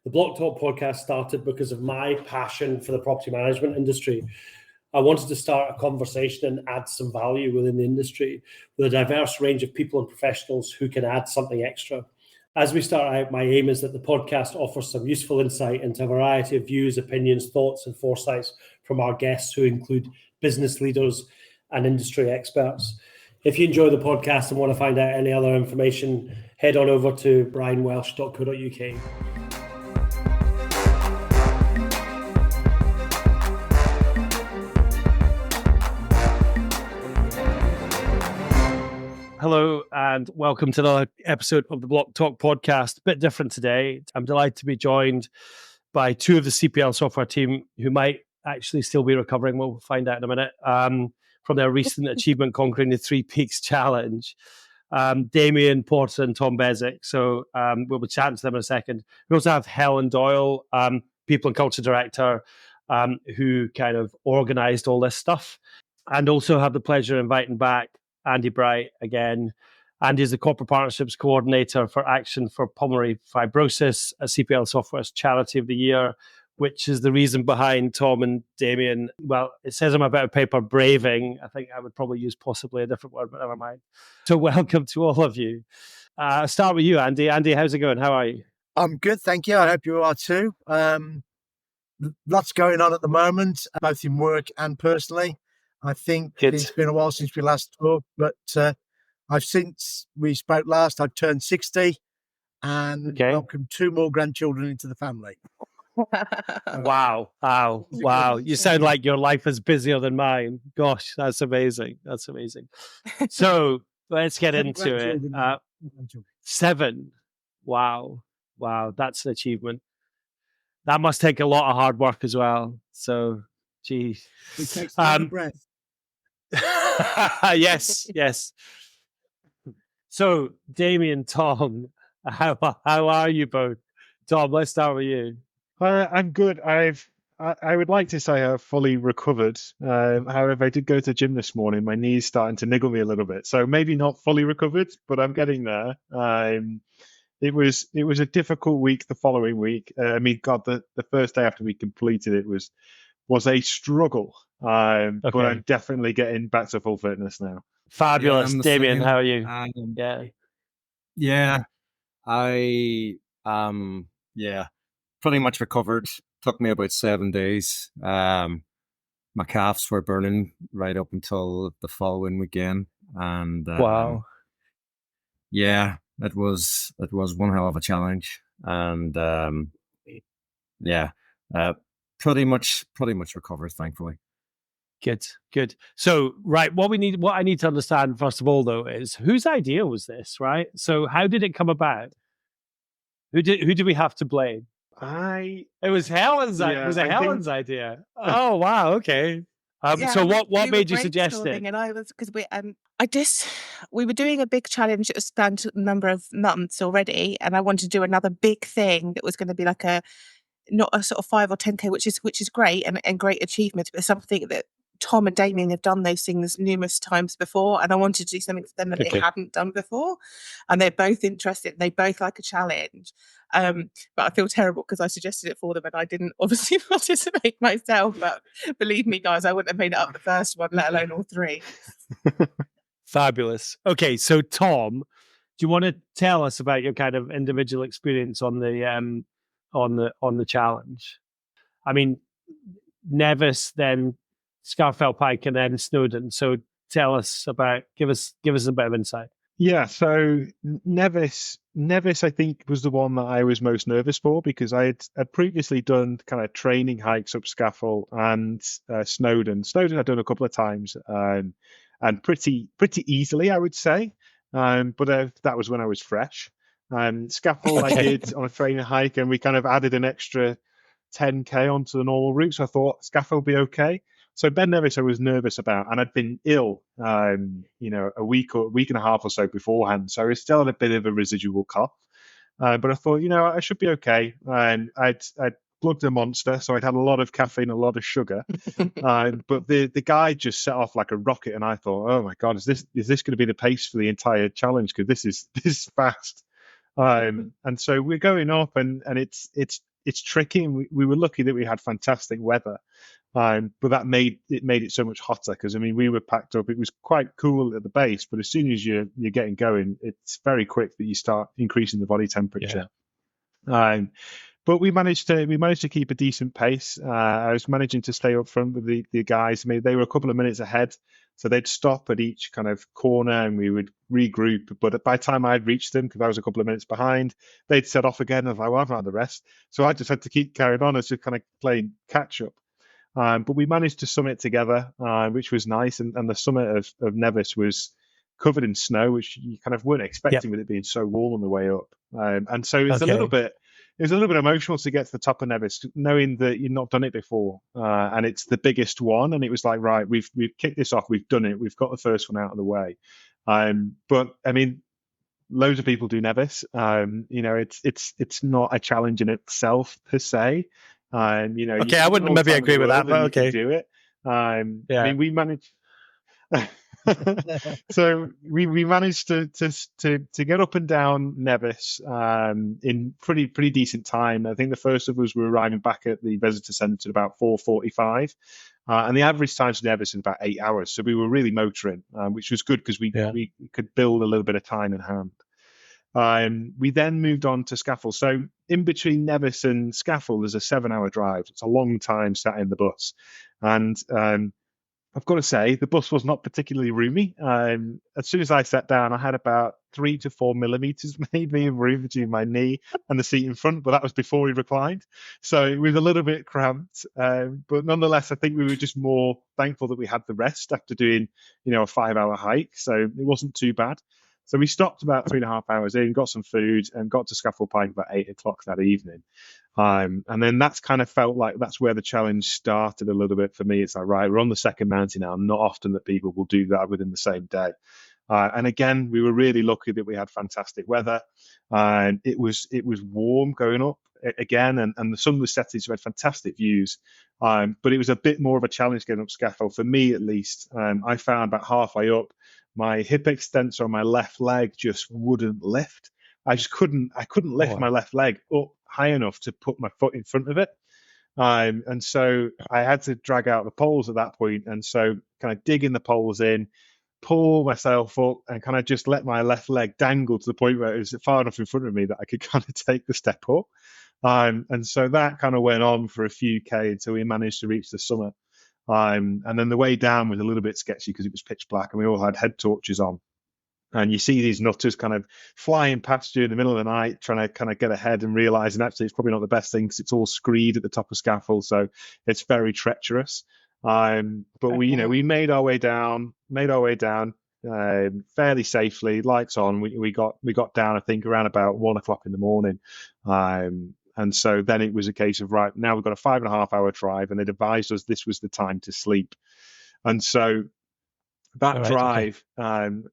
The Blocktalk Podcast started because of my passion for the property management industry. I wanted to start a conversation and add some value within the industry with a diverse range of people and professionals who can add something extra. As we start out, my aim is that the podcast offers some useful insight into a variety of views, opinions, thoughts, and foresights from our guests, who include business leaders and industry experts. If you enjoy the podcast and want to find out any other information, head on over to brianwelsh.co.uk. Hello and welcome to another episode of the Blocktalk Podcast. A bit different today. I'm delighted to be joined by two of the CPL Software team who might actually still be recovering. We'll find out in a minute. From their recent achievement conquering the Three Peaks Challenge. Damien, Porter and Tom Beswick. So we'll be chatting to them in a second. We also have Helen Doyle, People and Culture Director, who kind of organised all this stuff. And also have the pleasure of inviting back Andy Bright again. Andy is the Corporate Partnerships Co-ordinator for Action for Pulmonary Fibrosis, a CPL Software's Charity of the Year, which is the reason behind Tom and Damien. Well, it says on my bit of paper, braving. I think I would probably use possibly a different word, but never mind. So welcome to all of you. I'll start with you, Andy. Andy, how's it going? How are you? I'm good, thank you. I hope you are too. Lots going on at the moment, both in work and personally. I think It's been a while since we last talked, but since we spoke last, I've turned 60 and welcomed two more grandchildren into the family. Wow. You sound like your life is busier than mine. Gosh, that's amazing. So let's get into it. 7. Wow. That's an achievement. That must take a lot of hard work as well. So, gee. It takes a lot of breath. Yes. So, Damien, Tom, how are you both? Tom, let's start with you. I'm good. I would like to say I've fully recovered. However, I did go to the gym this morning. My knee's starting to niggle me a little bit, so maybe not fully recovered, but I'm getting there. It was a difficult week. The following week, the first day after we completed it was a struggle. But I'm definitely getting back to full fitness now. Fabulous, yeah, Damien. How are you? Pretty much recovered. Took me about 7 days. My calves were burning right up until the following weekend, and wow. It was one hell of a challenge, and pretty much recovered, thankfully. Good. So, right, what I need to understand first of all, though, is whose idea was this, right? So, how did it come about? Who did we have to blame? It was Helen's. Helen's idea. Oh wow. Okay. So what made you suggest it? And I was because we were doing a big challenge that was spanned a number of months already, and I wanted to do another big thing that was going to be like not a sort of 5 or 10K, which is great and great achievement, but something that Tom and Damien have done those things numerous times before, and I wanted to do something for them that they hadn't done before. And they're both interested. They both like a challenge. But I feel terrible because I suggested it for them and I didn't obviously participate myself. But believe me, guys, I wouldn't have made it up the first one, let alone all 3. Fabulous. Okay, so Tom, do you want to tell us about your kind of individual experience on the challenge? I mean, Nevis, then Scafell Pike, and then Snowdon. So tell us give us a bit of insight. Yeah, so Nevis, I think, was the one that I was most nervous for because I had previously done kind of training hikes up Scafell and Snowdon. Snowdon I'd done a couple of times and pretty easily, I would say. But that was when I was fresh. Scafell I did on a training hike, and we kind of added an extra 10K onto the normal route. So I thought Scafell would be okay. So Ben Nevis I was nervous about, and I'd been ill, a week and a half or so beforehand. So I still had a bit of a residual cough. But I thought, I should be okay. And I'd plugged a Monster, so I'd had a lot of caffeine, a lot of sugar. But the guy just set off like a rocket, and I thought, oh my God, is this going to be the pace for the entire challenge? Because this is fast. And so we're going up, and it's it's tricky. And we were lucky that we had fantastic weather. But that made it so much hotter because, I mean, we were packed up. It was quite cool at the base, but as soon as you're getting going, it's very quick that you start increasing the body temperature. Yeah. But we managed to keep a decent pace. I was managing to stay up front with the guys. I mean, they were a couple of minutes ahead, so they'd stop at each kind of corner and we would regroup. But by the time I'd reached them, because I was a couple of minutes behind, they'd set off again. I was like, well, I've had the rest. So I just had to keep carrying on as just kind of playing catch up. But we managed to summit together, which was nice. And the summit of Nevis was covered in snow, which you kind of weren't expecting with it being so warm on the way up. And so it was a little bit emotional to get to the top of Nevis, knowing that you've not done it before, and it's the biggest one. And it was like, right, we've kicked this off, we've done it, we've got the first one out of the way. But I mean, loads of people do Nevis. It's not a challenge in itself per se. I wouldn't maybe agree with that, but okay, do it. I mean, we managed. So we managed to get up and down Nevis in pretty decent time. I think the first of us were arriving back at the visitor centre at about 4:45, and the average time to Nevis is about 8 hours. So we were really motoring, which was good because we could build a little bit of time in hand. We then moved on to Scafell. So in between Nevis and Scafell, there's a 7-hour drive. It's a long time sat in the bus, and I've got to say, the bus was not particularly roomy. As soon as I sat down, I had about 3 to 4 millimeters maybe of room between my knee and the seat in front, but that was before we reclined. So it was a little bit cramped. But nonetheless, I think we were just more thankful that we had the rest after doing, a 5-hour hike. So it wasn't too bad. So we stopped about 3.5 hours in, got some food, and got to Scafell Pike about 8 o'clock that evening. And then that's kind of felt like that's where the challenge started a little bit for me. It's like, right, we're on the second mountain now. Not often that people will do that within the same day. And again, we were really lucky that we had fantastic weather. It was warm going up again, and the sun was setting, so we had fantastic views. But it was a bit more of a challenge getting up Scafell, for me at least. I found about halfway up, my hip extensor on my left leg just wouldn't lift. I couldn't lift my left leg up high enough to put my foot in front of it. And so I had to drag out the poles at that point. And so kind of digging the poles in, pull myself up and kind of just let my left leg dangle to the point where it was far enough in front of me that I could kind of take the step up. And so that kind of went on for a few K until we managed to reach the summit. And then the way down was a little bit sketchy because it was pitch black and we all had head torches on. And you see these nutters kind of flying past you in the middle of the night, trying to kind of get ahead and realizing actually it's probably not the best thing because it's all screed at the top of Scafell. So it's very treacherous. But we made our way down fairly safely, lights on. We got down, I think, around about 1 o'clock in the morning. And so then it was a case of, right, now we've got a 5.5 hour drive, and they'd advised us this was the time to sleep. And so that drive,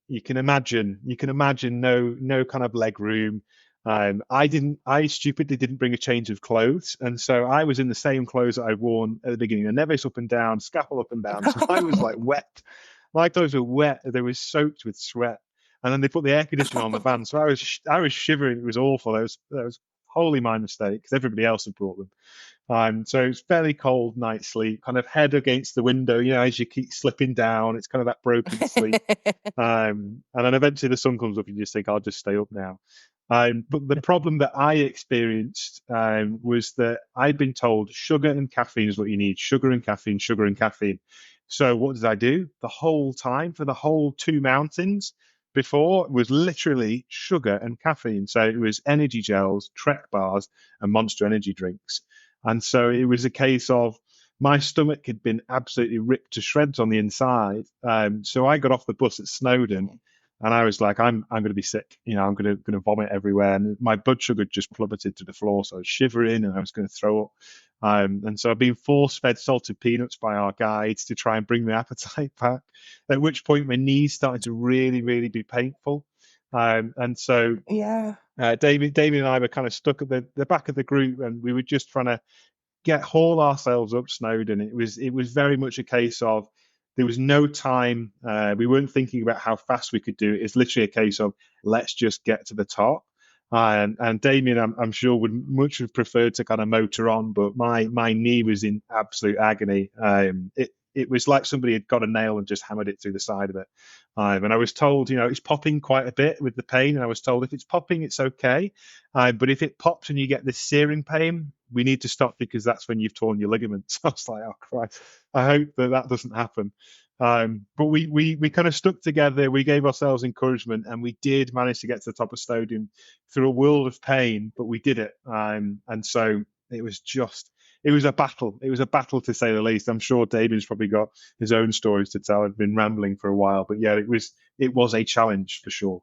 you can imagine no kind of leg room. I stupidly didn't bring a change of clothes. And so I was in the same clothes that I'd worn at the beginning, of Nevis up and down, Scafell up and down. So I was like wet. My clothes were wet. They were soaked with sweat. And then they put the air conditioner on the van. So I was shivering. It was awful. That was wholly my mistake because everybody else had brought them. So it's fairly cold night's sleep, kind of head against the window, as you keep slipping down. It's kind of that broken sleep. And then eventually the sun comes up and you just think, I'll just stay up now. But the problem that I experienced was that I'd been told sugar and caffeine is what you need. Sugar and caffeine, sugar and caffeine. So what did I do? The whole time for the whole 2 mountains before was literally sugar and caffeine. So it was energy gels, Trek bars, and Monster energy drinks. And so it was a case of my stomach had been absolutely ripped to shreds on the inside. So I got off the bus at Snowdon and I was like, I'm going to be sick. I'm going to vomit everywhere. And my blood sugar just plummeted to the floor. So I was shivering and I was going to throw up. And so I've been force-fed salted peanuts by our guides to try and bring the appetite back, at which point my knees started to really, really be painful. And so Damien and I were kind of stuck at the back of the group, and we were just trying to haul ourselves up Snowdon. It was very much a case of there was no time. We weren't thinking about how fast we could do it. It's literally a case of let's just get to the top. And Damien, I'm sure, would much have preferred to kind of motor on, but my knee was in absolute agony. It was like somebody had got a nail and just hammered it through the side of it. And I was told, it's popping quite a bit with the pain. And I was told if it's popping, it's okay. But if it pops and you get this searing pain, we need to stop because that's when you've torn your ligaments. I was like, oh, Christ, I hope that doesn't happen. But we kind of stuck together. We gave ourselves encouragement, and we did manage to get to the top of Snowdon through a world of pain, but we did it. And so it was a battle. It was a battle, to say the least. I'm sure David's probably got his own stories to tell. I've been rambling for a while, but yeah, it was a challenge for sure.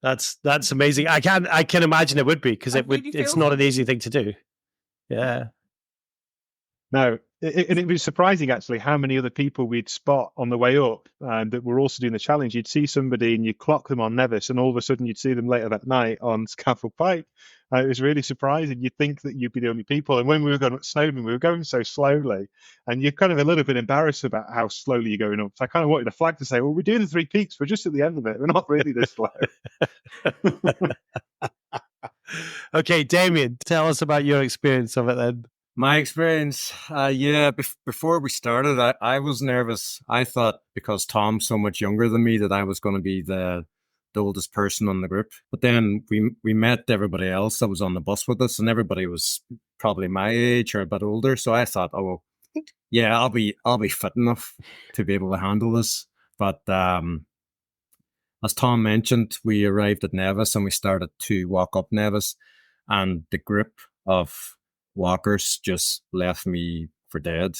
That's amazing. I can imagine it would be, because it's not an easy thing to do. Yeah. No, it was surprising actually how many other people we'd spot on the way up that were also doing the challenge. You'd see somebody and you clock them on Nevis, and all of a sudden you'd see them later that night on Scaffold Pike. It was really surprising. You'd think that you'd be the only people. And when we were going up Snowdon, we were going so slowly, and you're kind of a little bit embarrassed about how slowly you're going up. So I kind of wanted a flag to say, well, we're doing the 3 peaks. We're just at the end of it. We're not really this slow. Okay, Damien, tell us about your experience of it then. My experience, before we started, I was nervous. I thought because Tom's so much younger than me that I was going to be the oldest person on the group. But then we met everybody else that was on the bus with us, and everybody was probably my age or a bit older. So I thought, oh, yeah, I'll be fit enough to be able to handle this. But as Tom mentioned, we arrived at Nevis and we started to walk up Nevis, and the grip of walkers just left me for dead.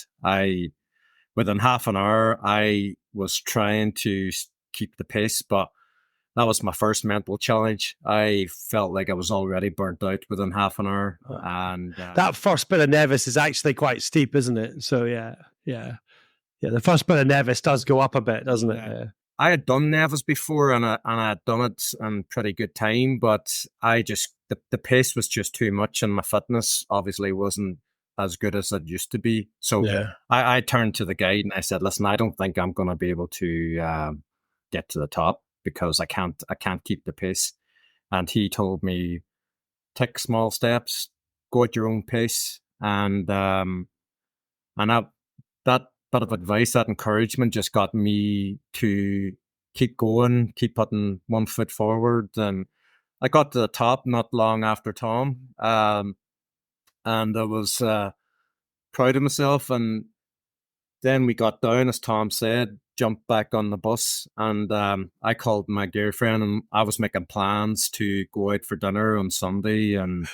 Within half an hour, I was trying to keep the pace, but that was my first mental challenge. I felt like I was already burnt out within half an hour. And that first bit of Nevis is actually quite steep, isn't it? So yeah. The first bit of Nevis does go up a bit, doesn't it? Yeah. I had done Nevis before, and I had done it in pretty good time, but the pace was just too much, and my fitness obviously wasn't as good as it used to be. So I turned to the guide and I said, listen, I don't think I'm going to be able to get to the top because I can't keep the pace. And he told me, take small steps, go at your own pace. And that bit of advice, that encouragement just got me to keep going, keep putting one foot forward. And I got to the top not long after Tom. And I was proud of myself. And then we got down, as Tom said, jumped back on the bus. And I called my girlfriend, and I was making plans to go out for dinner on Sunday and,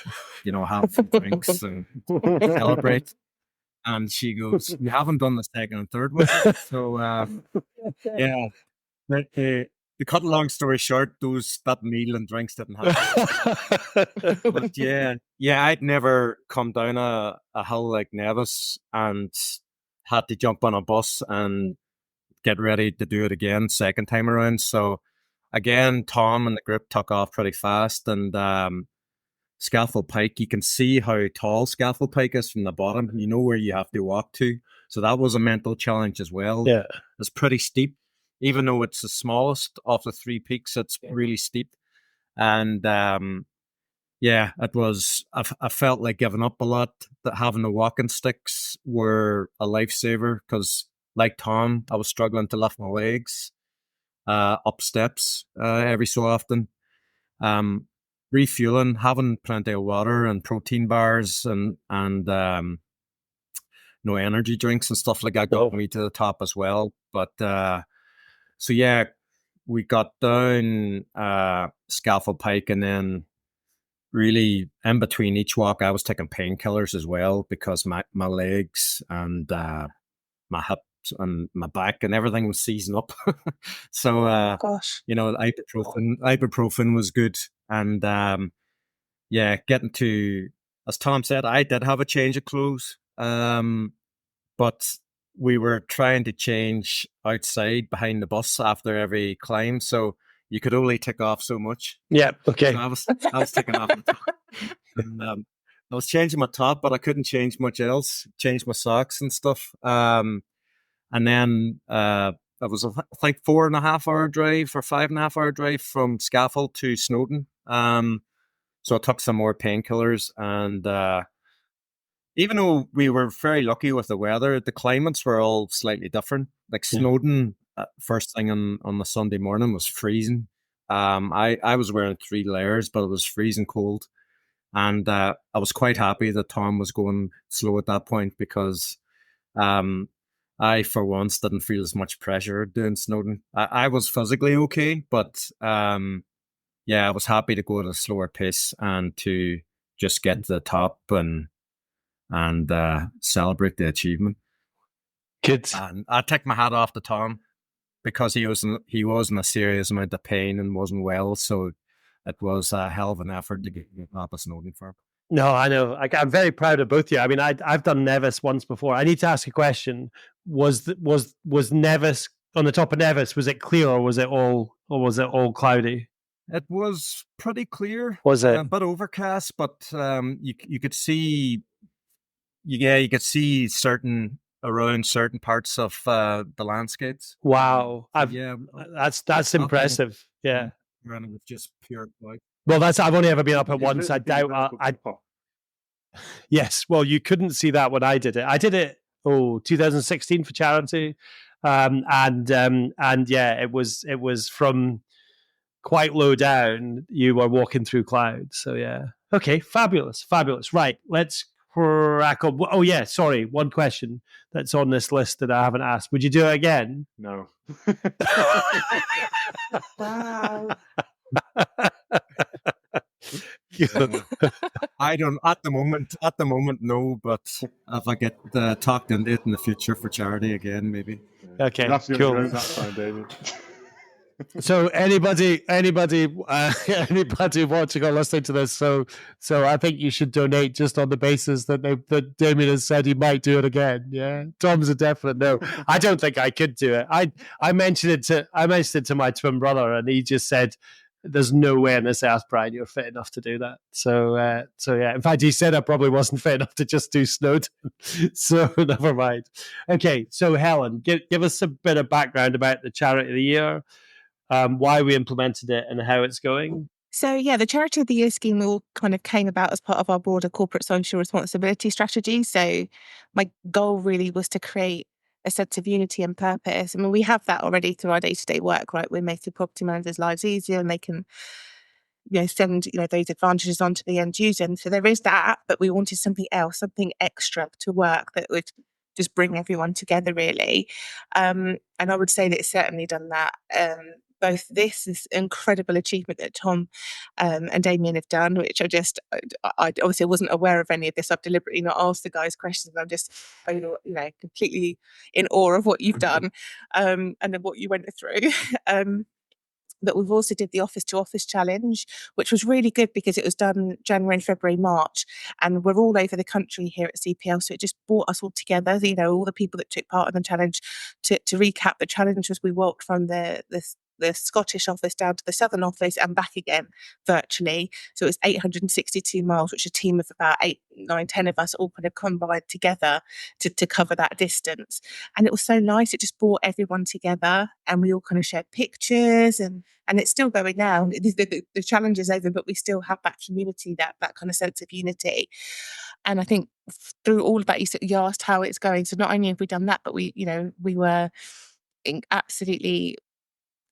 have some drinks and celebrate. And she goes, you haven't done the second and third one. So, yeah. To cut a long story short, that meal and drinks didn't happen. But yeah, I'd never come down a hill like Nevis and had to jump on a bus and get ready to do it again second time around. So again, Tom and the group took off pretty fast, and Scaffold Pike, you can see how tall Scaffold Pike is from the bottom. You know where you have to walk to. So that was a mental challenge as well. Yeah. It's pretty steep. Even though it's the smallest of the 3 peaks, it's really steep. And it was, I felt like giving up a lot, that having the walking sticks were a lifesaver, because like Tom, I was struggling to lift my legs up steps every so often. Refueling, having plenty of water and protein bars and no energy drinks and stuff like that got me to the top as well. But so yeah, we got down Scaffold Pike, and then really in between each walk, I was taking painkillers as well, because my legs and my hips and my back and everything was seizing up. So ibuprofen was good. And getting to, as Tom said, I did have a change of clothes, but we were trying to change outside behind the bus after every climb, so you could only take off so much. Yeah, okay. So I was taking off my top. And, I was changing my top, but I couldn't change much else. Change my socks and stuff. And then it was, I think, 4.5 hour drive or 5.5 hour drive from Scaffold to Snowdon. So I took some more painkillers, and even though we were very lucky with the weather, the climates were all slightly different. Like Snowdon, first thing on the Sunday morning was freezing. I was wearing 3 layers, but it was freezing cold. And I was quite happy that Tom was going slow at that point, because I, for once, didn't feel as much pressure doing Snowdon. I was physically okay, but I was happy to go at a slower pace and to just get to the top and celebrate the achievement. Good. And I take my hat off to Tom, because he was in a serious amount of pain and wasn't well, so it was a hell of an effort to get up a Snowdon for him. No, I know. I'm very proud of both of you. I mean, I've done Nevis once before. I need to ask a question. Was Nevis, on the top of Nevis, was it clear, or was it all cloudy? It was pretty clear. Was it? A bit overcast, but you could see. Yeah, you could see around certain parts of the landscapes. Wow. That's impressive. Yeah. And it was just pure white. Well, I've only ever been up at once. I doubt yes. Well, you couldn't see that when I did it. I did it 2016 for charity. And yeah, it was from quite low down. You were walking through clouds. So yeah. Okay, fabulous. Right, let's crack on. Oh yeah, sorry. One question that's on this list that I haven't asked. Would you do it again? No. Wow. I don't at the moment no, but if I get talked into it in the future for charity again, maybe. Okay, cool. That time, David. So anybody watching or listening to this, so I think you should donate just on the basis that Damien has said he might do it again. Yeah, Tom's a definite no. I don't think I could do it. I mentioned it to my twin brother, and he just said, "There's no way on this earth, Brian, you're fit enough to do that." So yeah. In fact, he said I probably wasn't fit enough to just do Snowdon. So never mind. Okay, so Helen, give us a bit of background about the Charity of the Year. Why we implemented it and how it's going. So yeah, the Charity of the Year scheme all kind of came about as part of our broader corporate social responsibility strategy. So my goal really was to create a sense of unity and purpose. I mean, we have that already through our day-to-day work, right? We're making property managers' lives easier, and they can, send those advantages onto the end user. And so there is that, but we wanted something else, something extra to work that would just bring everyone together, really. And I would say that it's certainly done that. Both this incredible achievement that Tom and Damien have done, which I obviously wasn't aware of any of this. I've deliberately not asked the guys questions. I'm just, completely in awe of what you've done and then what you went through. But we've also did the Office to Office Challenge, which was really good because it was done January, February, March, and we're all over the country here at CPL. So it just brought us all together, all the people that took part in the challenge. To recap, the challenge was we walked from the Scottish office down to the Southern office and back again virtually. So it was 862 miles, which a team of about 8, 9, 10 of us all kind of combined together to cover that distance. And it was so nice. It just brought everyone together, and we all kind of shared pictures, and it's still going now. The challenge is over, but we still have that community, that kind of sense of unity. And I think through all of that, you asked how it's going. So not only have we done that, but we were absolutely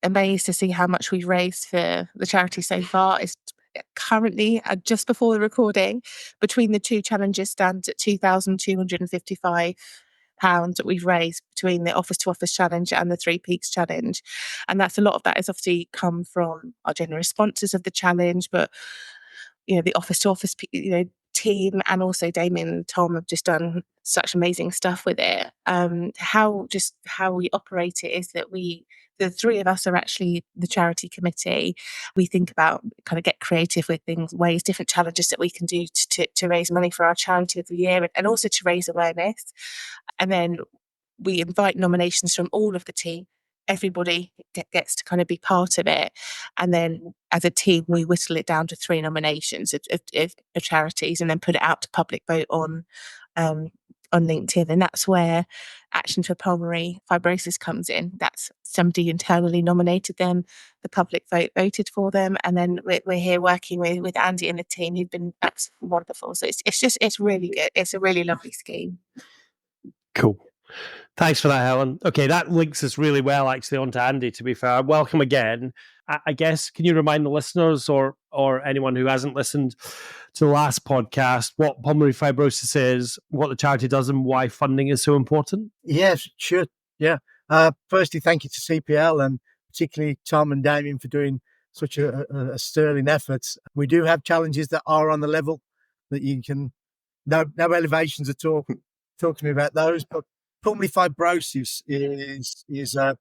amazed to see how much we've raised for the charity so far. It's currently, just before the recording, between the two challenges stands at £2,255 that we've raised between the Office to Office Challenge and the Three Peaks Challenge. And that's a lot of that has obviously come from our generous sponsors of the challenge, but the Office to Office team, and also Damien and Tom have just done such amazing stuff with it. How we operate it is that the three of us are actually the charity committee. We think about, kind of get creative with ways, different challenges that we can do to raise money for our Charity of the Year, and also to raise awareness. And then we invite nominations from all of the team. Everybody gets to kind of be part of it. And then as a team, we whittle it down to 3 nominations of charities, and then put it out to public vote on on LinkedIn, and that's where Action for Pulmonary Fibrosis comes in. That's somebody internally nominated them, the public voted for them, and then we're here working with Andy and the team who've been absolutely wonderful. So it's really good. It's a really lovely scheme. Cool. Thanks for that, Helen. Okay, that links us really well, actually, onto Andy, to be fair. Welcome again. I guess, can you remind the listeners or anyone who hasn't listened to the last podcast what pulmonary fibrosis is, what the charity does, and why funding is so important? Yes, sure. Yeah. Firstly, thank you to CPL and particularly Tom and Damien for doing such a sterling effort. We do have challenges that are on the level that you can, no elevations at all. Talk to me about those. But pulmonary fibrosis is a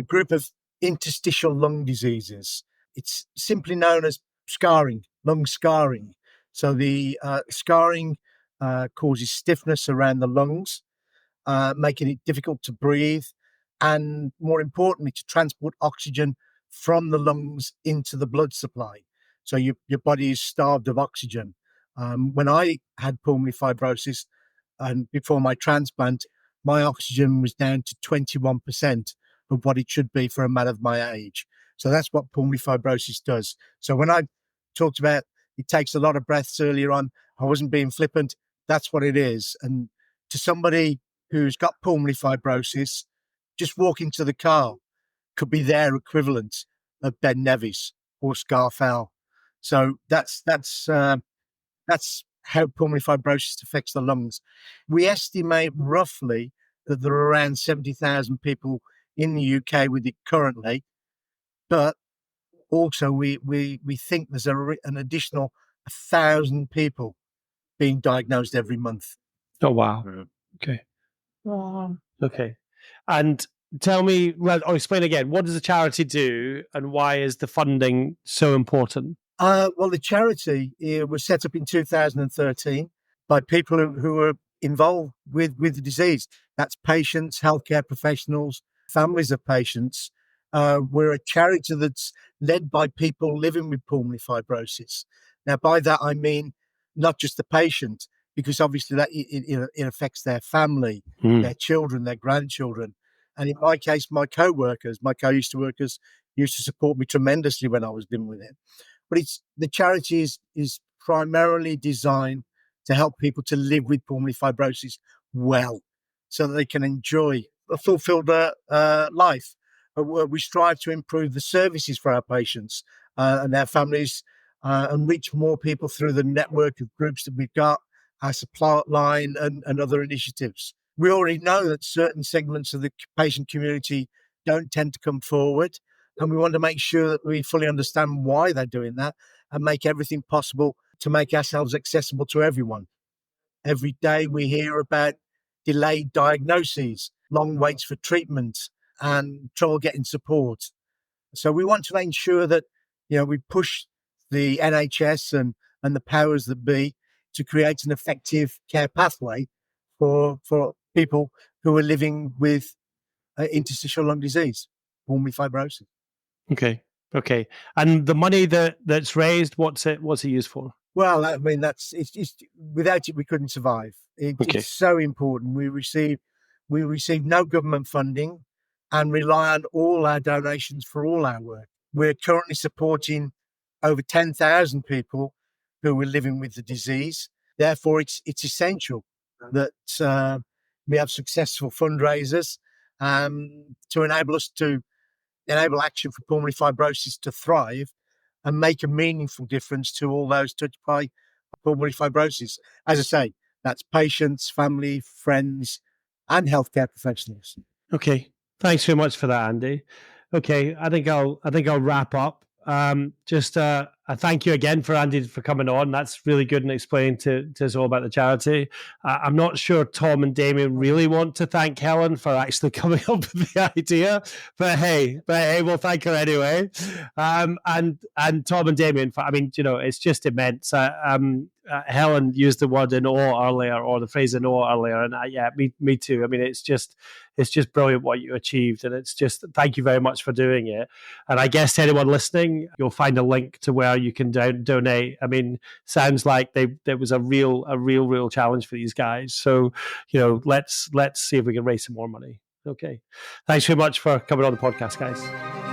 group of interstitial lung diseases. It's simply known as scarring, lung scarring. So the scarring causes stiffness around the lungs, making it difficult to breathe, and more importantly, to transport oxygen from the lungs into the blood supply. So your body is starved of oxygen. When I had pulmonary fibrosis, and before my transplant, my oxygen was down to 21% of what it should be for a man of my age. So that's what pulmonary fibrosis does. So when I talked about it takes a lot of breaths earlier on, I wasn't being flippant. That's what it is. And to somebody who's got pulmonary fibrosis, just walking to the car could be their equivalent of Ben Nevis or Scarfell. So that's how pulmonary fibrosis affects the lungs. We estimate roughly that there are around 70,000 people in the UK with it currently, but also we think there's an additional 1,000 people being diagnosed every month. Oh, wow. Okay. Wow. Okay. And tell me, I'll explain again, what does the charity do and why is the funding so important? Well, the charity was set up in 2013 by people who are involved with the disease. That's patients, healthcare professionals, families of patients. We're a charity that's led by people living with pulmonary fibrosis. Now, by that, I mean not just the patient, because obviously that it affects their family, their children, their grandchildren. And in my case, my co-workers, my co-used workers used to support me tremendously when I was dealing with it. But the charity is primarily designed to help people to live with pulmonary fibrosis well, so that they can enjoy a fulfilled life. We strive to improve the services for our patients and their families and reach more people through the network of groups that we've got, our supply line and other initiatives. We already know that certain segments of the patient community don't tend to come forward, and we want to make sure that we fully understand why they're doing that and make everything possible to make ourselves accessible to everyone. Every day we hear about delayed diagnoses, long waits for treatment, and trouble getting support. So we want to ensure that we push the NHS and the powers that be to create an effective care pathway for people who are living with interstitial lung disease, pulmonary fibrosis. Okay. And the money that's raised, what's it used for? Well, I mean, it's without it we couldn't survive. It's so important. We receive no government funding and rely on all our donations for all our work. We're currently supporting over 10,000 people who are living with the disease. Therefore, it's essential that we have successful fundraisers to enable Action for Pulmonary Fibrosis to thrive and make a meaningful difference to all those touched by pulmonary fibrosis. As I say, that's patients, family, friends, and healthcare professionals. Okay, thanks very much for that, Andy. Okay, I think I'll wrap up. Just a thank you again for Andy for coming on. That's really good and explaining to us all about the charity. I'm not sure Tom and Damien really want to thank Helen for actually coming up with the idea, but hey, we'll thank her anyway. And Tom and Damien, it's just immense. Helen used the word in awe earlier, or the phrase in awe earlier, and me too. I mean, it's just brilliant what you achieved, and it's just thank you very much for doing it. And I guess to anyone listening, you'll find a link to where where you can donate. I mean, sounds like there was a real challenge for these guys. So, let's see if we can raise some more money. Okay. Thanks very much for coming on the podcast, guys.